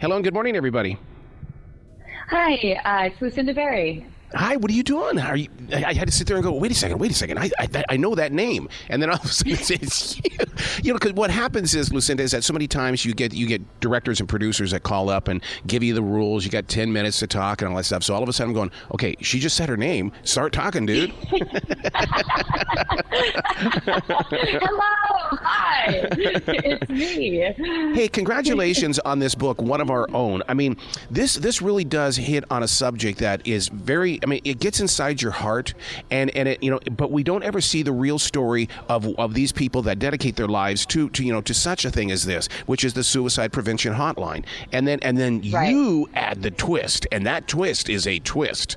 Hello and good morning, everybody. Hi, it's Lucinda Berry. Hi, what are you doing? I had to sit there and go, wait a second. I know that name. And then all of a sudden it's you know, because what happens is, Lucinda, is that so many times you get directors and producers that call up and give you the rules. You got 10 minutes to talk and all that stuff. So all of a sudden I'm going, okay, she just said her name. Start talking, dude. Hello, hi, it's me. Hey, congratulations on this book, One of Our Own. I mean, this really does hit on a subject that is very, I mean, it gets inside your heart, and it, you know, but we don't ever see the real story of these people that dedicate their lives to such a thing as this, which is the suicide prevention hotline. And then Right. You add the twist, and that twist is a twist.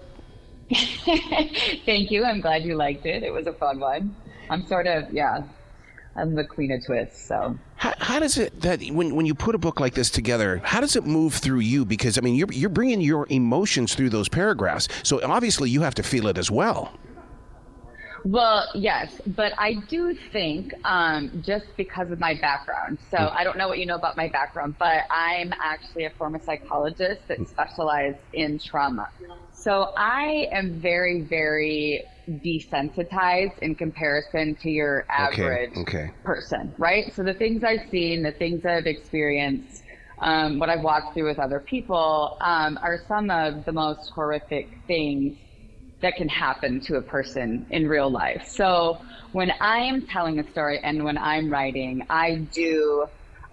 Thank you. I'm glad you liked it. It was a fun one. I'm the queen of twists, so. How does it, that when you put a book like this together, how does it move through you? Because I mean, you're bringing your emotions through those paragraphs, so obviously you have to feel it as well. Well, yes, but I do think just because of my background. So I don't know what you know about my background, but I'm actually a former psychologist that specialized in trauma. So I am very, very desensitized in comparison to your average person, right? So the things I've seen, the things I've experienced, what I've walked through with other people are some of the most horrific things that can happen to a person in real life. So when I'm telling a story and when I'm writing, I do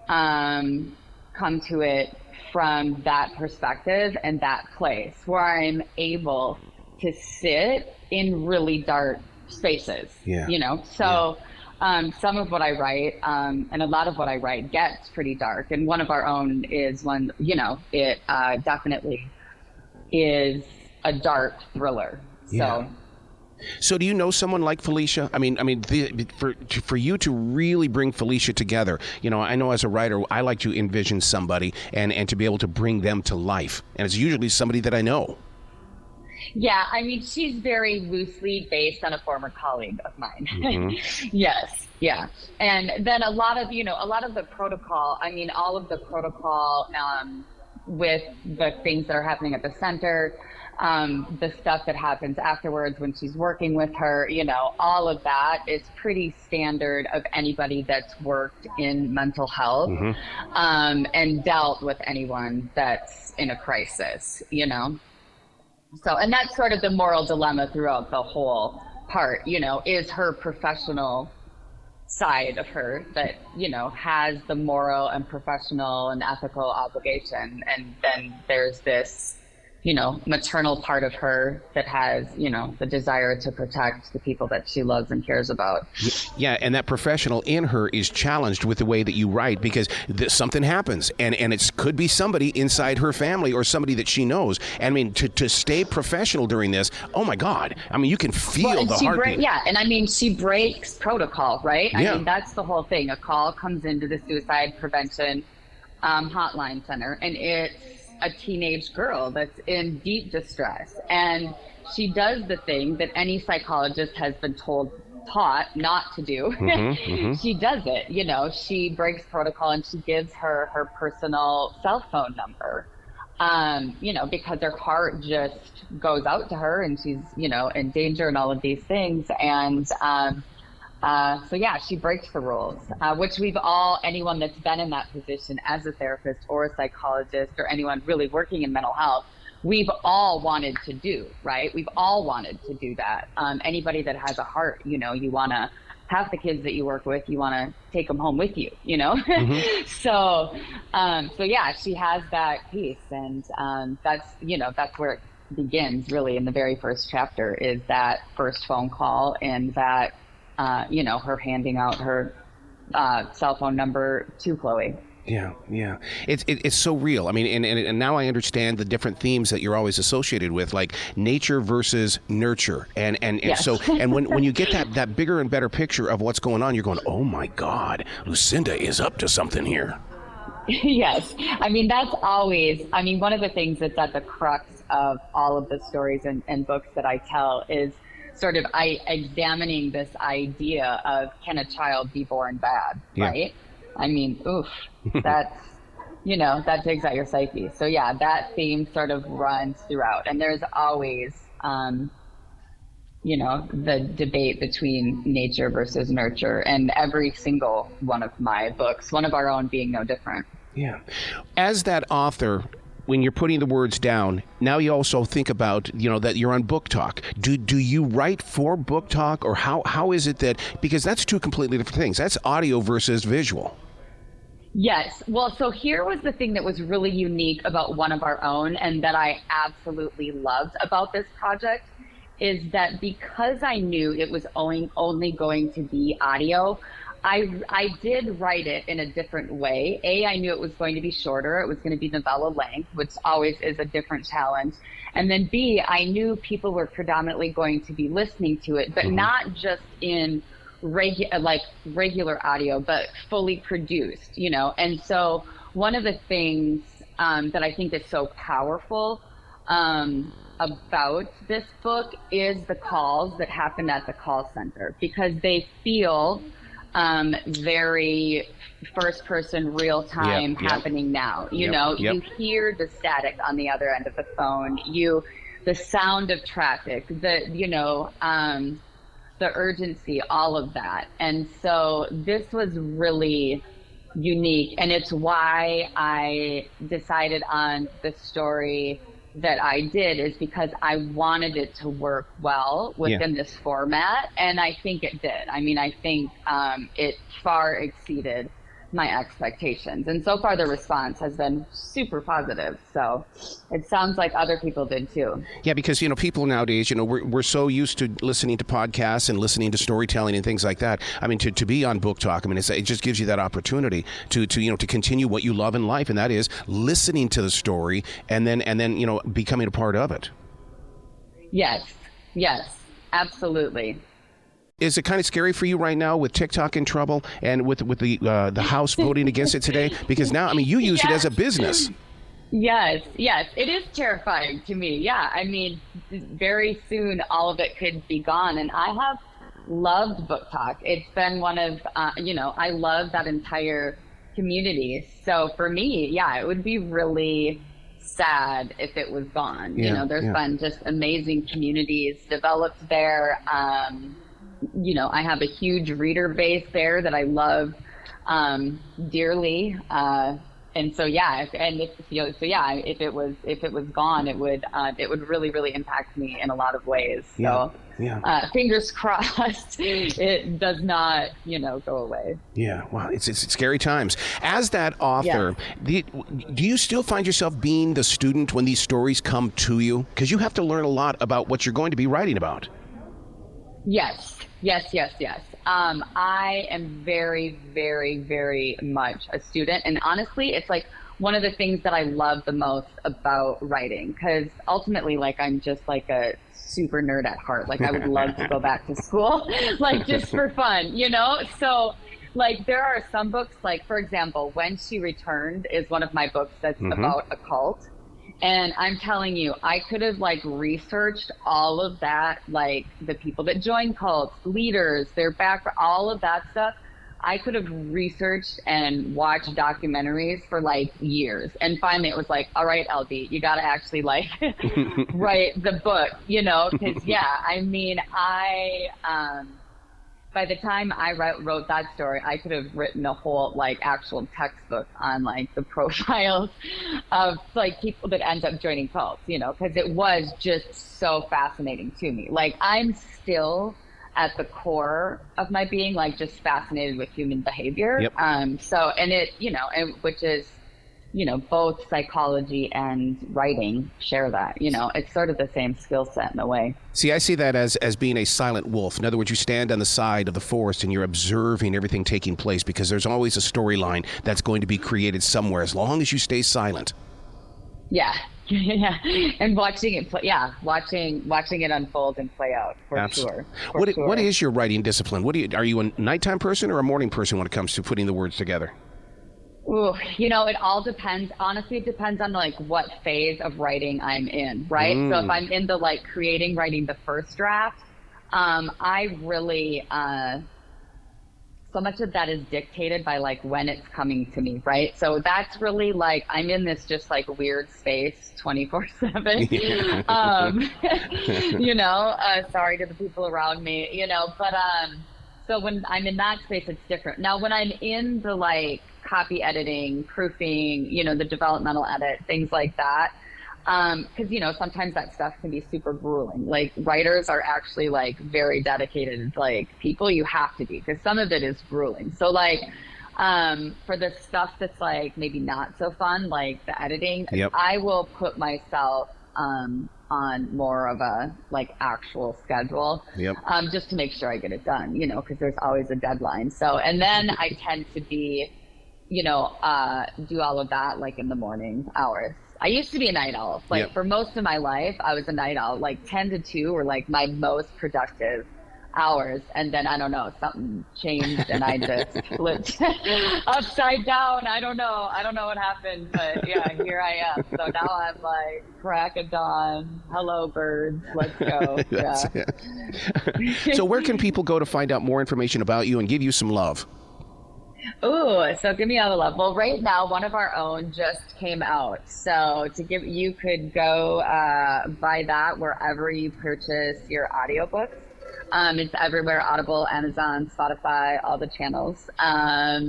come to it from that perspective and that place where I'm able to sit in really dark spaces, you know? So some of what I write and a lot of what I write gets pretty dark. And One of Our Own is one, you know, it definitely is a dark thriller. So do you know someone like Felicia? I mean, for you to really bring Felicia together, you know, I know as a writer, I like to envision somebody and to be able to bring them to life. And it's usually somebody that I know. Yeah, I mean, she's very loosely based on a former colleague of mine. Mm-hmm. Yes, yeah. And then a lot of the protocol, I mean, all of the protocol with the things that are happening at the center, the stuff that happens afterwards when she's working with her, you know, all of that is pretty standard of anybody that's worked in mental health and dealt with anyone that's in a crisis, you know. So, and that's sort of the moral dilemma throughout the whole part, you know, is her professional side of her that, you know, has the moral and professional and ethical obligation. And then there's this, you know, maternal part of her that has, you know, the desire to protect the people that she loves and cares about. Yeah, and that professional in her is challenged with the way that you write because something happens, and it could be somebody inside her family or somebody that she knows. And I mean, to stay professional during this, oh my God, I mean, you can feel the heartbeat. And I mean, she breaks protocol, right? Yeah. I mean, that's the whole thing. A call comes into the suicide prevention hotline center, and it's a teenage girl that's in deep distress, and she does the thing that any psychologist has been taught not to do. She does it, you know, she breaks protocol and she gives her personal cell phone number, you know, because her heart just goes out to her and she's, you know, in danger and all of these things. And so yeah, she breaks the rules, which anyone that's been in that position as a therapist or a psychologist or anyone really working in mental health, we've all wanted to do, right? We've all wanted to do that. Anybody that has a heart, you know, you want to have the kids that you work with, you want to take them home with you, you know? So yeah, she has that piece, and that's where it begins really in the very first chapter, is that first phone call and that, you know, her handing out her cell phone number to Chloe. Yeah. It's so real. I mean, and now I understand the different themes that you're always associated with, like nature versus nurture, and Yes. so when you get that bigger and better picture of what's going on, you're going, oh my God, Lucinda is up to something here. Yes, I mean, that's always. I mean, one of the things that's at the crux of all of the stories and books that I tell is sort of examining this idea of, can a child be born bad, right? I mean, oof, that digs at your psyche. So yeah, that theme sort of runs throughout, and there's always, the debate between nature versus nurture, and every single one of my books, one of our own being no different. Yeah. As that author, when you're putting the words down, now you also think about, that you're on BookTok. Do you write for BookTok, or how is it that, because that's two completely different things. That's audio versus visual. Yes. Well, so here was the thing that was really unique about one of our own, and that I absolutely loved about this project, is that because I knew it was only going to be audio, I did write it in a different way. I knew it was going to be shorter. It was going to be novella length, which always is a different challenge. And then B, I knew people were predominantly going to be listening to it, but not just in regular audio, but fully produced, And so one of the things that I think is so powerful about this book is the calls that happen at the call center, because they feel very first person, real time, happening now. You hear the static on the other end of the phone, the sound of traffic, the urgency, all of that. And so this was really unique, and it's why I decided on the story that I did, is because I wanted it to work well within this format, and I think it did. I mean, I think it far exceeded my expectations, and so far the response has been super positive. So it sounds like other people did too. Yeah, because people nowadays, we're so used to listening to podcasts and listening to storytelling and things like that. I mean, to be on BookTok, I mean, it just gives you that opportunity to continue what you love in life, and that is listening to the story and then becoming a part of it. Yes, absolutely. Is it kind of scary for you right now with TikTok in trouble and with the House voting against it today? Because now, I mean, you use it as a business. Yes, it is terrifying to me. Yeah, I mean, very soon all of it could be gone, and I have loved BookTok. It's been one of, I love that entire community. So for me, yeah, it would be really sad if it was gone. There's been just amazing communities developed there. I have a huge reader base there that I love dearly, and so if it was gone, it would really, really impact me in a lot of ways. So fingers crossed, it does not go away. Yeah, wow, it's scary times. As that author, do you still find yourself being the student when these stories come to you? Because you have to learn a lot about what you're going to be writing about. Yes. I am very, very, very much a student. And honestly, it's like one of the things that I love the most about writing, because ultimately, I'm just like a super nerd at heart. I would love to go back to school, just for fun, So there are some books, for example, When She Returned is one of my books that's about a cult. And I'm telling you, I could have researched all of that, the people that join cults, leaders, their background, all of that stuff. I could have researched and watched documentaries for years. And finally it was all right, LB, you got to actually write the book, because I mean, by the time I wrote that story, I could have written a whole actual textbook on the profiles of people that end up joining cults, because it was just so fascinating to me. I'm still at the core of my being just fascinated with human behavior. Yep. Which is both psychology and writing share that. It's sort of the same skill set in a way. See, I see that as being a silent wolf. In other words, you stand on the side of the forest and you're observing everything taking place, because there's always a storyline that's going to be created somewhere as long as you stay silent. Yeah. And watching it watching it unfold and play out, for sure. What is your writing discipline? Are you a nighttime person or a morning person when it comes to putting the words together? Ooh, it all depends. Honestly, it depends on what phase of writing I'm in, right? So if I'm in the writing the first draft, I really so much of that is dictated by like when it's coming to me, right? So that's really like I'm in this just like weird space 24/7. Sorry to the people around me, but so when I'm in that space, it's different. Now, when I'm in the like copy editing, proofing, the developmental edit, things like that, because sometimes that stuff can be super grueling. Like writers are actually like very dedicated like people. You have to be, because some of it is grueling. So like for the stuff that's like maybe not so fun, like the editing, yep. I will put myself on more of a like actual schedule, yep. Just to make sure I get it done, because there's always a deadline. So, and then I tend to be, do all of that like in the morning hours. I used to be a night owl. Like yep. for most of my life, I was a night owl. Like 10 to 2 were like my most productive hours. And then I don't know, something changed and I just flipped upside down. I don't know what happened, but yeah, here I am. So now I'm like crack of dawn. Hello, birds. Let's go. Yeah. So where can people go to find out more information about you and give you some love? Oh, so give me all the love. Well, right now, one of our own just came out. So you could go buy that wherever you purchase your audiobooks. It's everywhere: Audible, Amazon, Spotify, all the channels.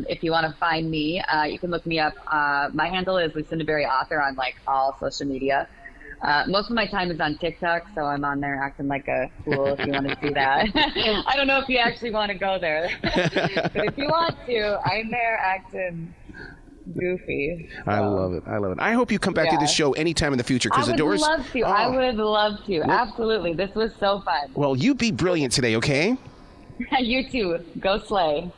If you want to find me, you can look me up. My handle is Lucinda Author on like all social media. Most of my time is on TikTok, so I'm on there acting like a fool if you want to see that. I don't know if you actually want to go there, but if you want to, I'm there acting goofy. So. I love it. I hope you come back to this show anytime in the future, because the doors... I would love to. Well, absolutely. This was so fun. Well, you be brilliant today, okay? You too. Go slay.